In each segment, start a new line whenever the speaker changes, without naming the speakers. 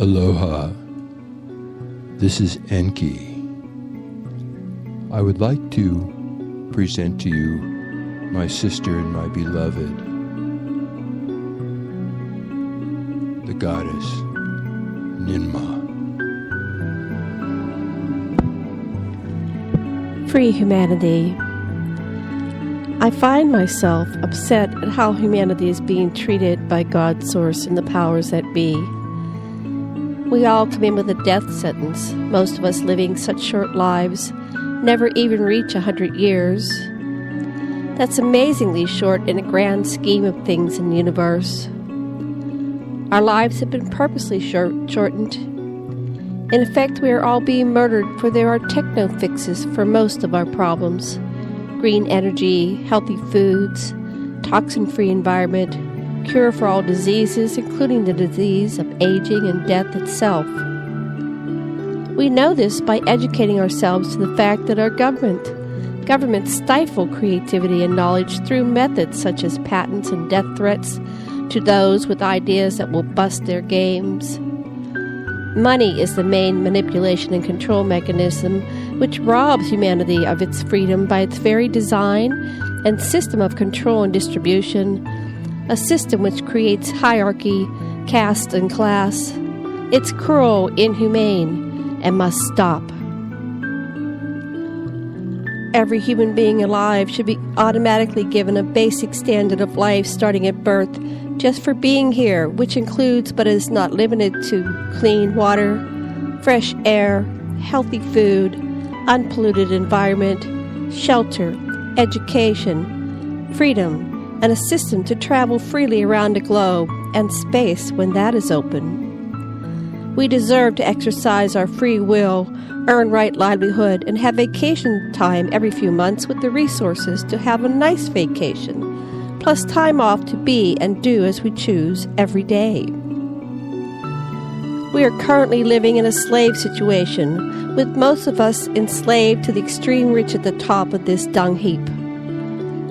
Aloha. This is Enki. I would like to present to you my sister and my beloved, the goddess Ninma.
Free humanity. I find myself upset at how humanity is being treated by God's source and the powers that be. We all come in with a death sentence, most of us living such short lives, never even reach 100 years. That's amazingly short in a grand scheme of things in the universe. Our lives have been purposely shortened. In effect, we are all being murdered, for there are techno fixes for most of our problems. Green energy, healthy foods, toxin-free environment, cure for all diseases, including the disease of aging and death itself. We know this by educating ourselves to the fact that our governments stifle creativity and knowledge through methods such as patents and death threats to those with ideas that will bust their games. Money is the main manipulation and control mechanism which robs humanity of its freedom by its very design and system of control and distribution, a system which creates hierarchy, caste, and class. It's cruel, inhumane, and must stop. Every human being alive should be automatically given a basic standard of life starting at birth, just for being here, which includes but is not limited to clean water, fresh air, healthy food, unpolluted environment, shelter, education, freedom, and a system to travel freely around the globe and space when that is open. We deserve to exercise our free will, earn right livelihood, and have vacation time every few months with the resources to have a nice vacation, plus time off to be and do as we choose every day. We are currently living in a slave situation, with most of us enslaved to the extreme rich at the top of this dung heap.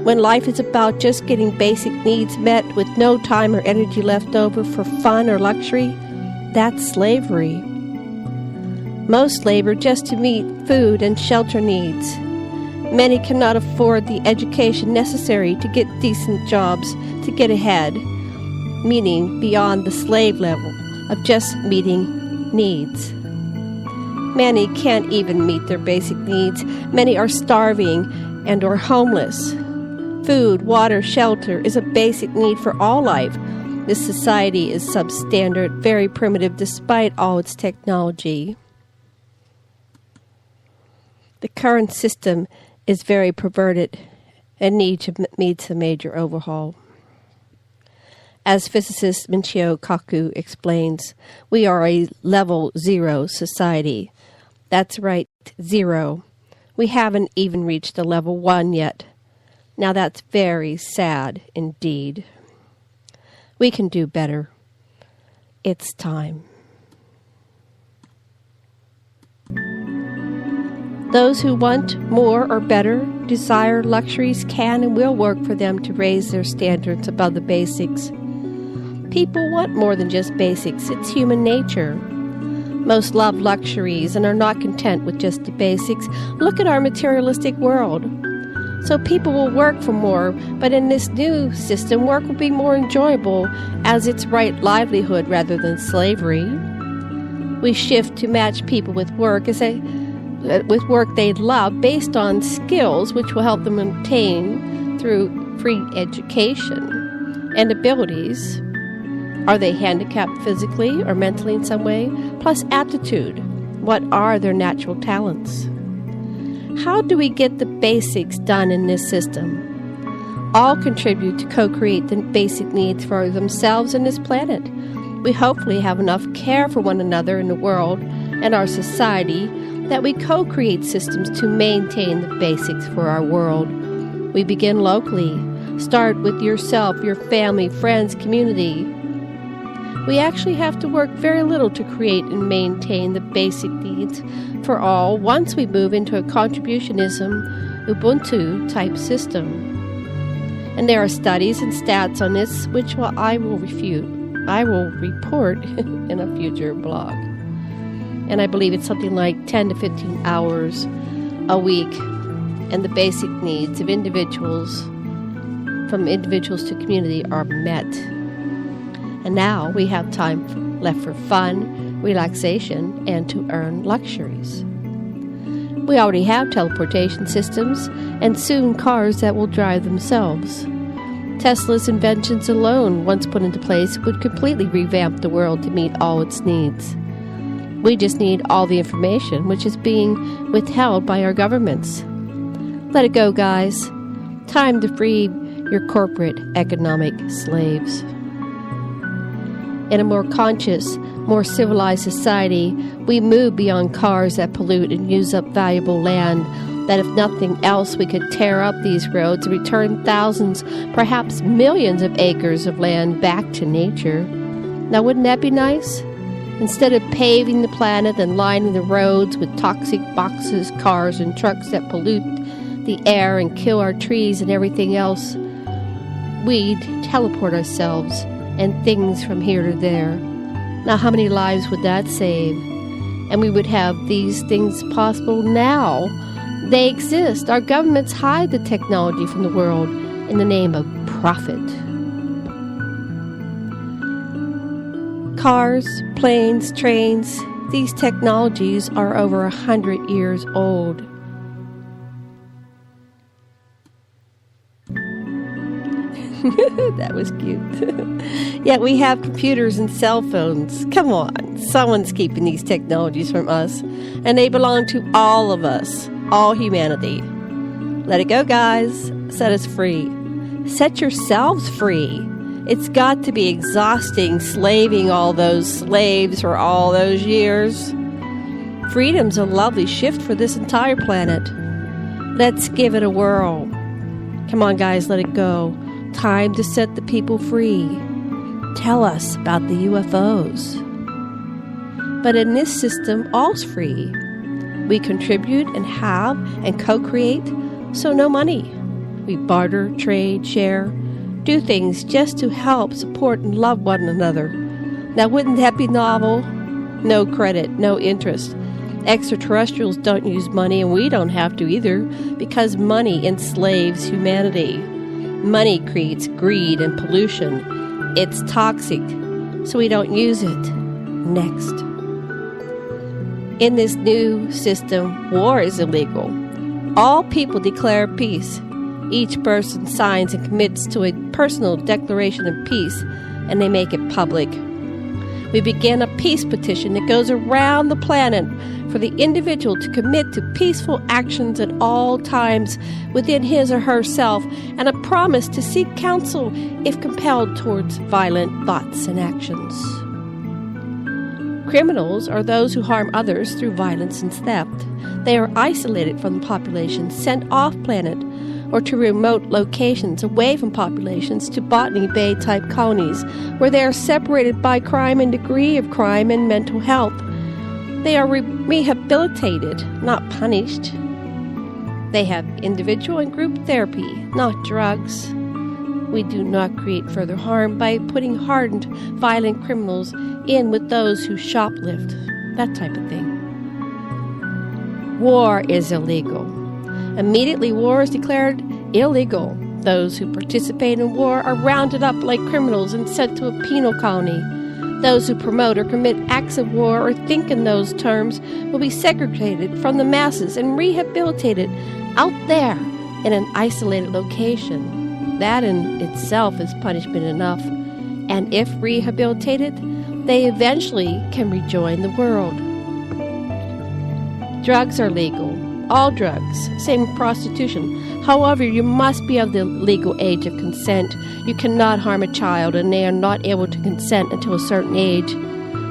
When life is about just getting basic needs met with no time or energy left over for fun or luxury, that's slavery. Most labor just to meet food and shelter needs. Many cannot afford the education necessary to get decent jobs to get ahead, meaning beyond the slave level of just meeting needs. Many can't even meet their basic needs. Many are starving and or homeless. Food, water, shelter is a basic need for all life. This society is substandard, very primitive despite all its technology. The current system is very perverted and needs a major overhaul. As physicist Michio Kaku explains, we are a level 0 society. That's right, 0. We haven't even reached a level 1 yet. Now that's very sad indeed. We can do better. It's time. Those who want more or better, desire luxuries can and will work for them to raise their standards above the basics. People want more than just basics. It's human nature. Most love luxuries and are not content with just the basics. Look at our materialistic world. So people will work for more, but in this new system, work will be more enjoyable as its right livelihood rather than slavery. We shift to match people with work with work they love based on skills which will help them obtain through free education and abilities. Are they handicapped physically or mentally in some way? Plus aptitude. What are their natural talents? How do we get the basics done in this system? All contribute to co-create the basic needs for themselves and this planet. We hopefully have enough care for one another in the world and our society that we co-create systems to maintain the basics for our world. We begin locally. Start with yourself, your family, friends, community. We actually have to work very little to create and maintain the basic needs for all once we move into a contributionism, Ubuntu-type system. And there are studies and stats on this which I will refute. I will report in a future blog. And I believe it's something like 10 to 15 hours a week, and the basic needs of individuals, from individuals to community, are met. And now we have time left for fun, relaxation, and to earn luxuries. We already have teleportation systems and soon cars that will drive themselves. Tesla's inventions alone, once put into place, would completely revamp the world to meet all its needs. We just need all the information which is being withheld by our governments. Let it go, guys. Time to free your corporate economic slaves. In a more conscious, more civilized society, we move beyond cars that pollute and use up valuable land, that if nothing else, we could tear up these roads and return thousands, perhaps millions of acres of land back to nature. Now, wouldn't that be nice? Instead of paving the planet and lining the roads with toxic boxes, cars, and trucks that pollute the air and kill our trees and everything else, we'd teleport ourselves and things from here to there. Now, how many lives would that save? And we would have these things possible now. They exist. Our governments hide the technology from the world in the name of profit. Cars, planes, trains, these technologies are over 100 years old. That was cute. Yet we have computers and cell phones. Come on, someone's keeping these technologies from us, and they belong to all of us, all humanity. Let it go, guys. Set us free. Set yourselves free. It's got to be exhausting slaving all those slaves for all those years. Freedom's a lovely shift for this entire planet. Let's give it a whirl. Come on, guys, let it go. Time to set the people free. Tell us about the UFOs. But in this system, all's free. We contribute and have and co-create, so no money. We barter, trade, share, do things just to help, support, and love one another. Now, wouldn't that be novel? No credit, no interest. Extraterrestrials don't use money, and we don't have to either, because money enslaves humanity. Money creates greed and pollution. It's toxic, so we don't use it. Next. In this new system, war is illegal. All people declare peace. Each person signs and commits to a personal declaration of peace, and they make it public. We begin a peace petition that goes around the planet for the individual to commit to peaceful actions at all times within his or herself, and a promise to seek counsel if compelled towards violent thoughts and actions. Criminals are those who harm others through violence and theft. They are isolated from the population, sent off-planet, or to remote locations away from populations, to Botany Bay-type colonies, where they are separated by crime and degree of crime and mental health. They are rehabilitated, not punished. They have individual and group therapy, not drugs. We do not create further harm by putting hardened, violent criminals in with those who shoplift, that type of thing. War is illegal. Immediately, war is declared illegal. Those who participate in war are rounded up like criminals and sent to a penal colony. Those who promote or commit acts of war or think in those terms will be segregated from the masses and rehabilitated out there in an isolated location. That in itself is punishment enough. And if rehabilitated, they eventually can rejoin the world. Drugs are legal. All drugs, same with prostitution. However, you must be of the legal age of consent. You cannot harm a child, and they are not able to consent until a certain age,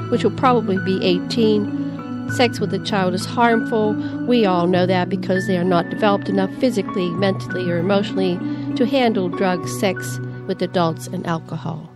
which will probably be 18. Sex with a child is harmful. We all know that because they are not developed enough physically, mentally, or emotionally to handle drugs, sex with adults, and alcohol.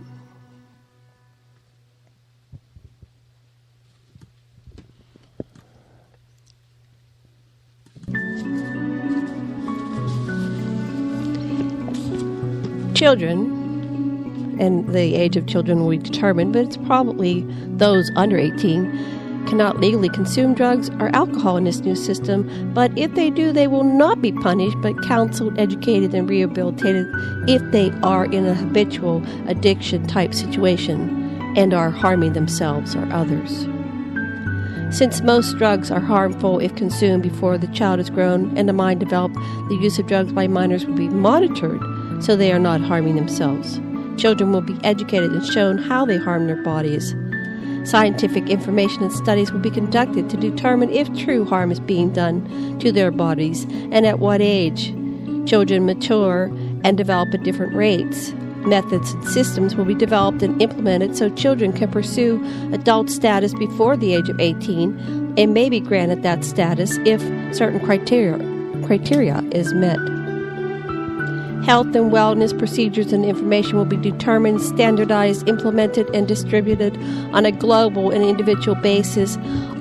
Children and the age of children will be determined, but it's probably those under 18 cannot legally consume drugs or alcohol in this new system, but if they do, they will not be punished, but counseled, educated, and rehabilitated if they are in a habitual addiction-type situation and are harming themselves or others. Since most drugs are harmful if consumed before the child is grown and the mind developed, the use of drugs by minors will be monitored so they are not harming themselves. Children will be educated and shown how they harm their bodies. Scientific information and studies will be conducted to determine if true harm is being done to their bodies and at what age. Children mature and develop at different rates. Methods and systems will be developed and implemented so children can pursue adult status before the age of 18 and may be granted that status if certain criteria is met. Health and wellness procedures and information will be determined, standardized, implemented, and distributed on a global and individual basis.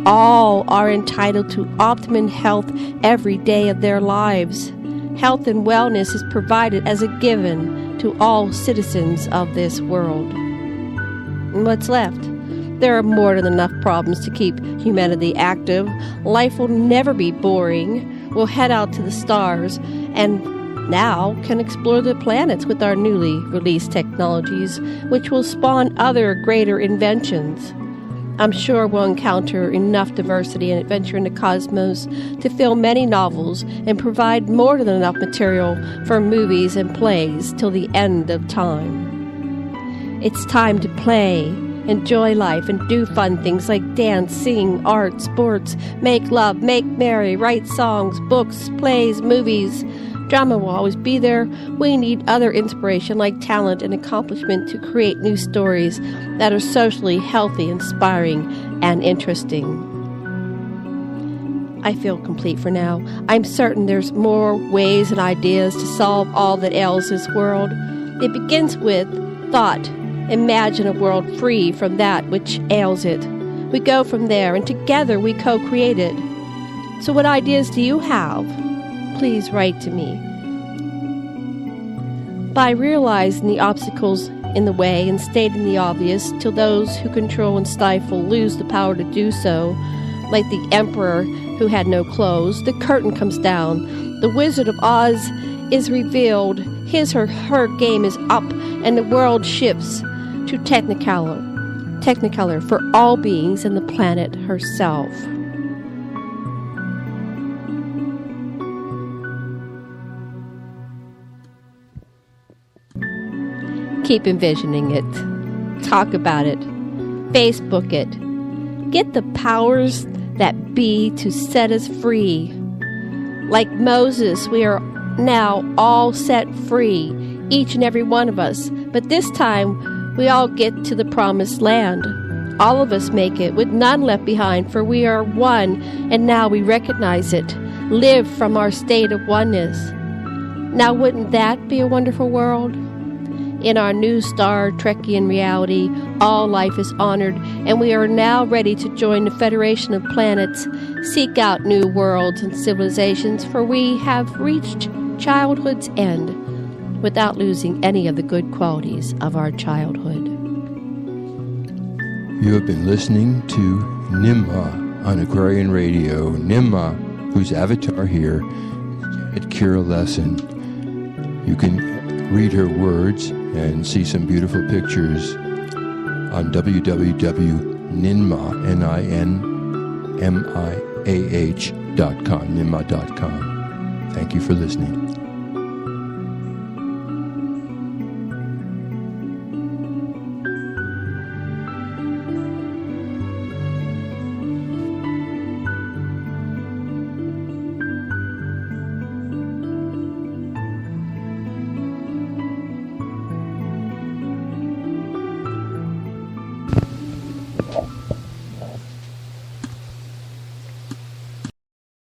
All are entitled to optimum health every day of their lives. Health and wellness is provided as a given to all citizens of this world. And what's left? There are more than enough problems to keep humanity active. Life will never be boring. We'll head out to the stars and now can explore the planets with our newly released technologies, which will spawn other greater inventions. I'm sure we'll encounter enough diversity and adventure in the cosmos to fill many novels and provide more than enough material for movies and plays till the end of time. It's time to play, enjoy life, and do fun things like dance, sing, art, sports, make love, make merry, write songs, books, plays, movies. Drama will always be there. We need other inspiration like talent and accomplishment to create new stories that are socially healthy, inspiring, and interesting. I feel complete for now. I'm certain there's more ways and ideas to solve all that ails this world. It begins with thought. Imagine a world free from that which ails it. We go from there, and together we co-create it. So what ideas do you have? Please write to me. By realizing the obstacles in the way and stating the obvious till those who control and stifle lose the power to do so, like the emperor who had no clothes, the curtain comes down, the Wizard of Oz is revealed, his or her game is up, and the world shifts to Technicolor for all beings and the planet herself. Keep envisioning it. Talk about it. Facebook it. Get the powers that be to set us free. Like Moses, we are now all set free, each and every one of us. But this time, we all get to the promised land. All of us make it, with none left behind, for we are one, and now we recognize it. Live from our state of oneness. Now, wouldn't that be a wonderful world? In our new Star Trekian reality, all life is honored, and we are now ready to join the Federation of Planets, seek out new worlds and civilizations, for we have reached childhood's end without losing any of the good qualities of our childhood.
You have been listening to Nimma on Aquarian Radio. Nimma, whose avatar here is Janet Kira Lesson. You can read her words and see some beautiful pictures on www.ninmah.com. Ninmah.com. Thank you for listening.